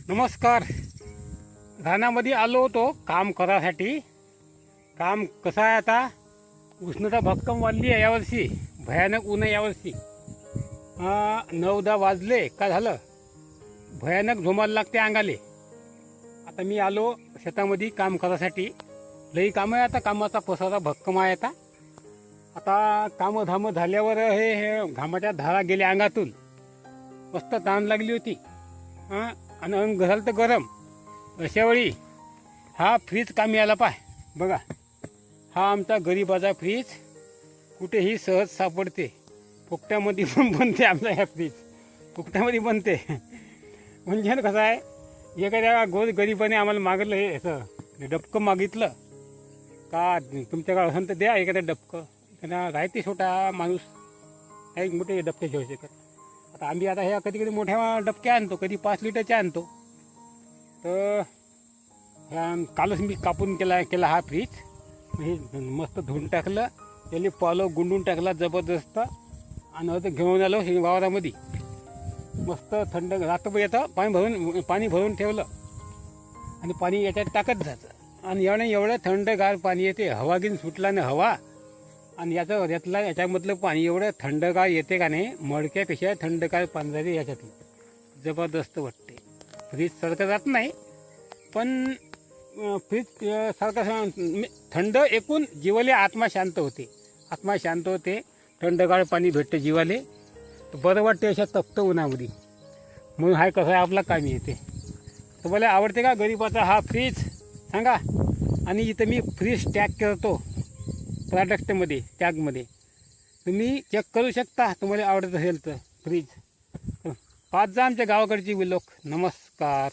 नमस्कार. रानामध्ये आलो होतो काम करायसाठी. काम कसं आहे आता, उष्णता भक्कम वाढली आहे यावर्षी, भयानक ऊन आहे यावर्षी. 9-10 वाजले का झालं, भयानक झोमायला लागते अंगाले. आता मी आलो शेतामध्ये काम करायसाठी. लई काम आहे आता, कामाचा पसारा भक्कम आहे आता. आता कामं धामं झाल्यावर हे घामाच्या धारा गेल्या अंगातून, मस्त ताण लागली होती. आणि अंग झालं तर गरम. अशावेळी हा फ्रीज कामी आला पाय. बघा, हा आमचा गरीबाचा फ्रीज, कुठेही सहज सापडते. फुकट्यामध्ये पण बनते आमचा ह्या फ्रीज, फुकट्यामध्ये बनते. म्हणजे कसं आहे, एखाद्या गरीबाने आम्हाला मागितलं, हे असं डबकं मागितलं का, तुमच्याकडे असेल तर द्या एखाद्या डबकं. त्यांना राहते छोटा माणूस, काही मोठे डबके घेऊ शकत. आता आम्ही ह्या कधी कधी मोठ्या डबक्या आणतो, कधी 5 लिटरच्या आणतो. तर ह्या कालच मी कापून केला हा फ्रीज. हे मस्त धुवून टाकलं, त्याला पालो गुंडून टाकला जबरदस्त. आणि आता घेऊन आलो हे वावरामध्ये. मस्त थंड रात्रभर येतं, पाणी भरून ठेवलं आणि पाणी याच्यात टाकत जायचं. आणि एवढं थंडगार पाणी येते, हवा घेऊन सुटला ना हवा. आणि याच्यामधलं पाणी एवढं थंडगार येते का नाही, मडक्यापेक्षा थंडगार पाणी जाते याच्यातलं. जबरदस्त वाटते. फ्रीज सारखं जात नाही, पण फ्रीज सारखं थंड एकूण जीवाले आत्मा शांत होते. आत्मा शांत होते, थंडगार पाणी भेटते जीवाले, तर बरं वाटते अशा तप्त उन्हामध्ये. म्हणून हा कसं आहे आपला कामी येते. तुम्हाला आवडते का गरीबाचा हा फ्रीज, सांगा. आणि इथं मी फ्रीज टॅग करतो प्रोडक्टमध्ये, टॅगमध्ये तुम्ही चेक करू शकता, तुम्हाला आवडत असेल तर फ्रीज. पाच जा आमच्या गावाकडची लोक. नमस्कार.